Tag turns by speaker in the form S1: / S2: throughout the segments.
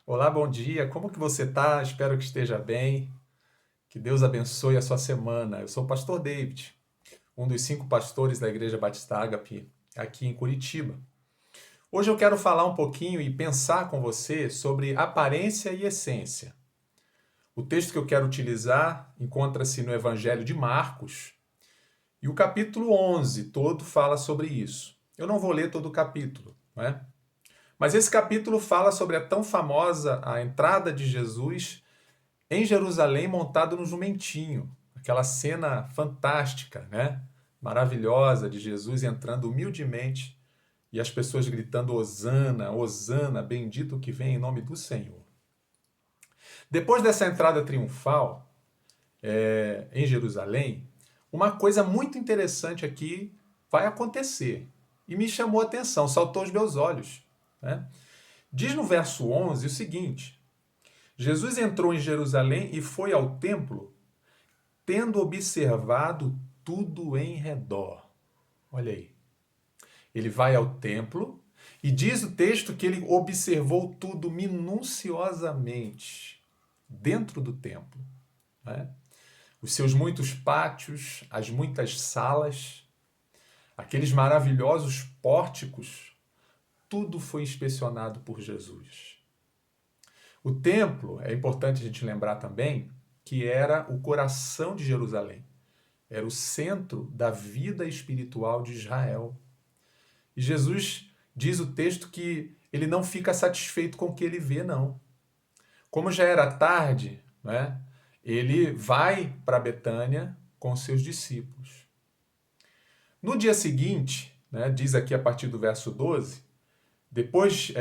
S1: Olá, bom dia. Como que você está? Espero que esteja bem. Que Deus abençoe a sua semana. Eu sou o pastor David, um dos 5 pastores da Igreja Batista Ágape aqui em Curitiba. Hoje eu quero falar um pouquinho e pensar com você sobre aparência e essência. O texto que eu quero utilizar encontra-se no Evangelho de Marcos e o capítulo 11 todo fala sobre isso. Eu não vou ler todo o capítulo, não é? Mas esse capítulo fala sobre a tão famosa a entrada de Jesus em Jerusalém montado no jumentinho. Aquela cena fantástica, né? Maravilhosa de Jesus entrando humildemente e as pessoas gritando Hosana, Hosana, bendito que vem em nome do Senhor. Depois dessa entrada triunfal em Jerusalém, uma coisa muito interessante aqui vai acontecer e me chamou a atenção, saltou aos meus olhos. Né? Diz no verso 11 o seguinte: Jesus entrou em Jerusalém e foi ao templo tendo observado tudo em redor. Olha aí. Ele vai ao templo e diz o texto que ele observou tudo minuciosamente dentro do templo. Né? Os seus muitos pátios, as muitas salas, aqueles maravilhosos pórticos, tudo foi inspecionado por Jesus. O templo, é importante a gente lembrar também, que era o coração de Jerusalém. Era o centro da vida espiritual de Israel. E Jesus diz o texto que ele não fica satisfeito com o que ele vê, não. Como já era tarde, né, ele vai para Betânia com seus discípulos. No dia seguinte, né, diz aqui a partir do verso 12, depois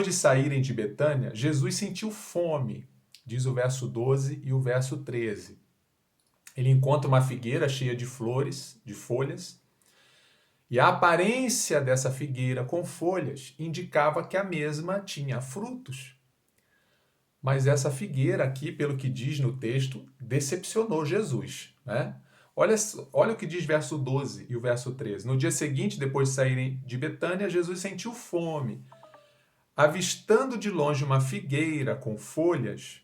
S1: de saírem de Betânia, Jesus sentiu fome, diz o verso 12 e o verso 13. Ele encontra uma figueira cheia de flores, de folhas, e a aparência dessa figueira com folhas indicava que a mesma tinha frutos. Mas essa figueira aqui, pelo que diz no texto, decepcionou Jesus. Né? Olha o que diz verso 12 e o verso 13. No dia seguinte, depois de saírem de Betânia, Jesus sentiu fome. Avistando de longe uma figueira com folhas,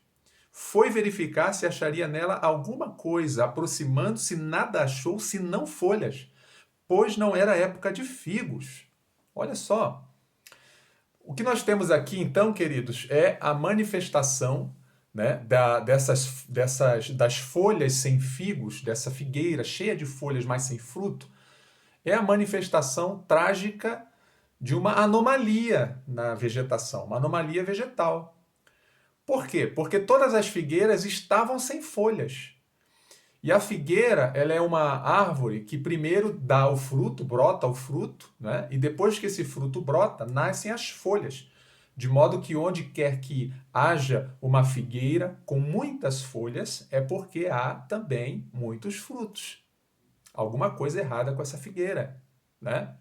S1: foi verificar se acharia nela alguma coisa. Aproximando-se, nada achou senão folhas, pois não era época de figos. Olha só. O que nós temos aqui, então, queridos, é a manifestação, né, das folhas sem figos, dessa figueira cheia de folhas, mas sem fruto, é a manifestação trágica de uma anomalia na vegetação, uma anomalia vegetal. Por quê? Porque todas as figueiras estavam sem folhas. E a figueira, ela é uma árvore que primeiro dá o fruto, brota o fruto, né? E depois que esse fruto brota, nascem as folhas. De modo que onde quer que haja uma figueira com muitas folhas, é porque há também muitos frutos. Alguma coisa errada com essa figueira, né?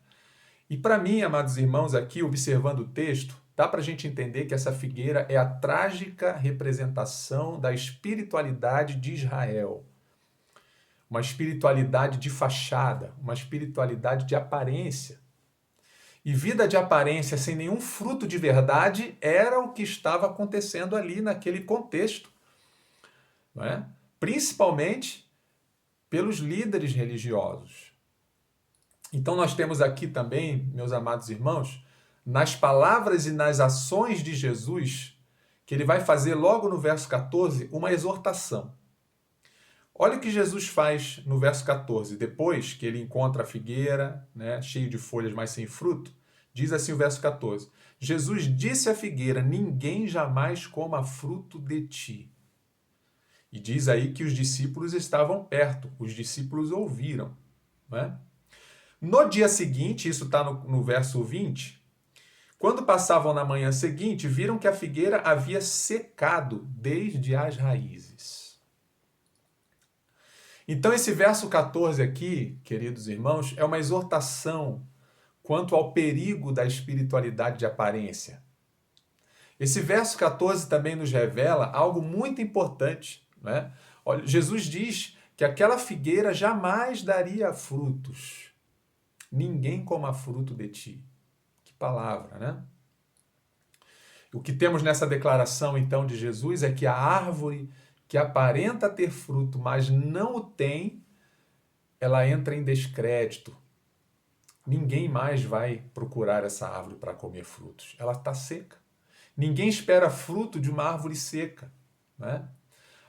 S1: E para mim, amados irmãos, aqui observando o texto, dá para a gente entender que essa figueira é a trágica representação da espiritualidade de Israel, uma espiritualidade de fachada, uma espiritualidade de aparência. E vida de aparência sem nenhum fruto de verdade era o que estava acontecendo ali naquele contexto, não é? Principalmente pelos líderes religiosos. Então nós temos aqui também, meus amados irmãos, nas palavras e nas ações de Jesus, que ele vai fazer logo no verso 14, uma exortação. Olha o que Jesus faz no verso 14. Depois que ele encontra a figueira, né, cheio de folhas, mas sem fruto, diz assim o verso 14: Jesus disse à figueira: ninguém jamais coma fruto de ti. E diz aí que os discípulos estavam perto, os discípulos ouviram. Né? No dia seguinte, isso está no verso 20, quando passavam na manhã seguinte, viram que a figueira havia secado desde as raízes. Então, esse verso 14 aqui, queridos irmãos, é uma exortação quanto ao perigo da espiritualidade de aparência. Esse verso 14 também nos revela algo muito importante. Né? Olha, Jesus diz que aquela figueira jamais daria frutos. Ninguém coma fruto de ti. Que palavra, né? O que temos nessa declaração, então, de Jesus é que a árvore que aparenta ter fruto, mas não o tem, ela entra em descrédito. Ninguém mais vai procurar essa árvore para comer frutos. Ela está seca. Ninguém espera fruto de uma árvore seca, né?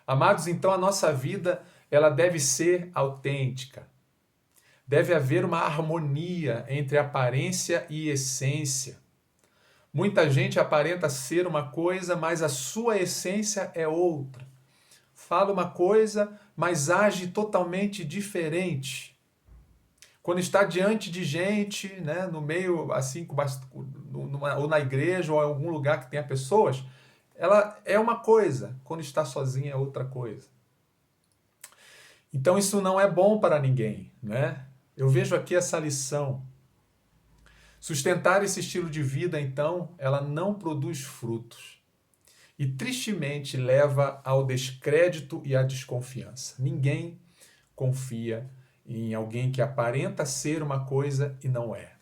S1: Amados, então a nossa vida ela deve ser autêntica. Deve haver uma harmonia entre aparência e essência. Muita gente aparenta ser uma coisa, mas a sua essência é outra. Fala uma coisa, mas age totalmente diferente. Quando está diante de gente, né, no meio, assim, ou na igreja, ou em algum lugar que tenha pessoas, ela é uma coisa, quando está sozinha é outra coisa. Então isso não é bom para ninguém, né? Eu vejo aqui essa lição. Sustentar esse estilo de vida, então, ela não produz frutos. E tristemente leva ao descrédito e à desconfiança. Ninguém confia em alguém que aparenta ser uma coisa e não é.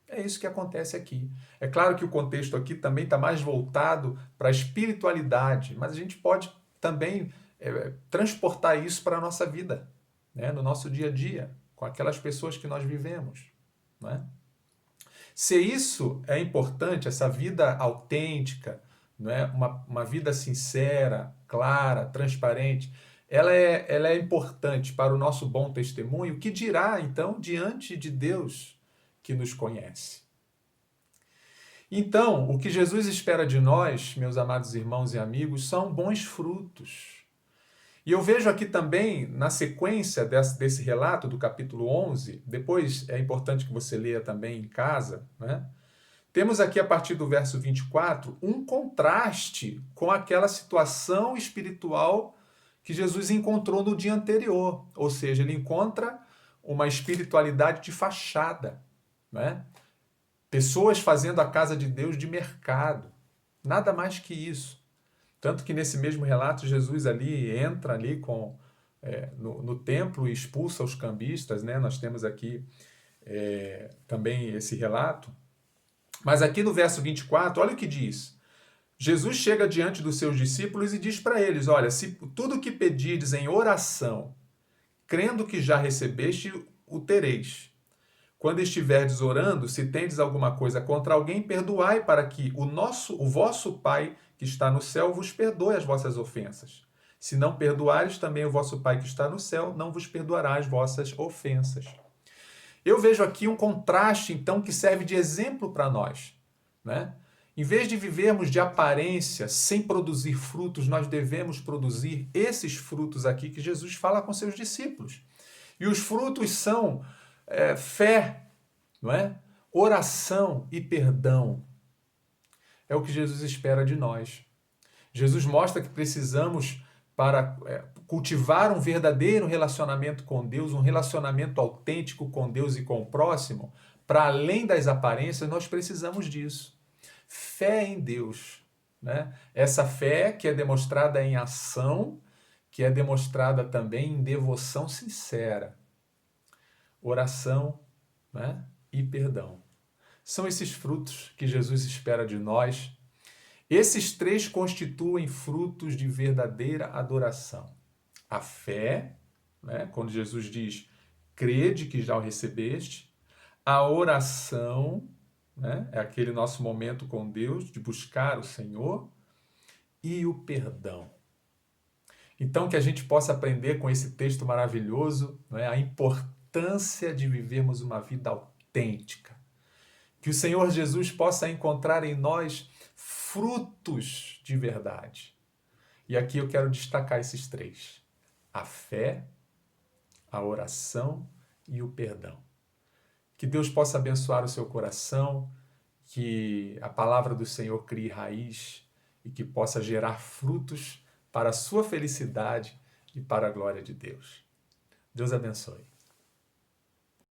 S1: É isso que acontece aqui. É claro que o contexto aqui também está mais voltado para a espiritualidade, mas a gente pode também transportar isso para a nossa vida, né? No nosso dia a dia, com aquelas pessoas que nós vivemos, né? Se isso é importante, essa vida autêntica, não é? Uma vida sincera, clara, transparente, ela é importante para o nosso bom testemunho, o que dirá, então, diante de Deus que nos conhece. Então, o que Jesus espera de nós, meus amados irmãos e amigos, são bons frutos. E eu vejo aqui também, na sequência desse relato do capítulo 11, depois é importante que você leia também em casa, né? Temos aqui, a partir do verso 24, um contraste com aquela situação espiritual que Jesus encontrou no dia anterior. Ou seja, ele encontra uma espiritualidade de fachada, né? Pessoas fazendo a casa de Deus de mercado. Nada mais que isso. Tanto que nesse mesmo relato, Jesus ali entra ali no templo e expulsa os cambistas, né? Nós temos aqui também esse relato. Mas aqui no verso 24, olha o que diz. Jesus chega diante dos seus discípulos e diz para eles, olha, se tudo o que pedirdes em oração, crendo que já recebeste, o tereis. Quando estiverdes orando, se tendes alguma coisa contra alguém, perdoai para que o vosso Pai que está no céu vos perdoe as vossas ofensas. Se não perdoares, também o vosso Pai que está no céu não vos perdoará as vossas ofensas. Eu vejo aqui um contraste, então, que serve de exemplo para nós, né? Em vez de vivermos de aparência, sem produzir frutos, nós devemos produzir esses frutos aqui que Jesus fala com seus discípulos. E os frutos são fé, não é? Oração e perdão. É o que Jesus espera de nós. Jesus mostra que precisamos, para cultivar um verdadeiro relacionamento com Deus, um relacionamento autêntico com Deus e com o próximo, para além das aparências, nós precisamos disso. Fé em Deus, né? Essa fé que é demonstrada em ação, que é demonstrada também em devoção sincera, oração, né? E perdão. São esses frutos que Jesus espera de nós. Esses três constituem frutos de verdadeira adoração. A fé, né? Quando Jesus diz, crede que já o recebeste. A oração, né? É aquele nosso momento com Deus, de buscar o Senhor. E o perdão. Então, que a gente possa aprender com esse texto maravilhoso, né? A importância de vivermos uma vida autêntica. Que o Senhor Jesus possa encontrar em nós frutos de verdade. E aqui eu quero destacar esses três: a fé, a oração e o perdão. Que Deus possa abençoar o seu coração, que a palavra do Senhor crie raiz e que possa gerar frutos para a sua felicidade e para a glória de Deus. Deus abençoe.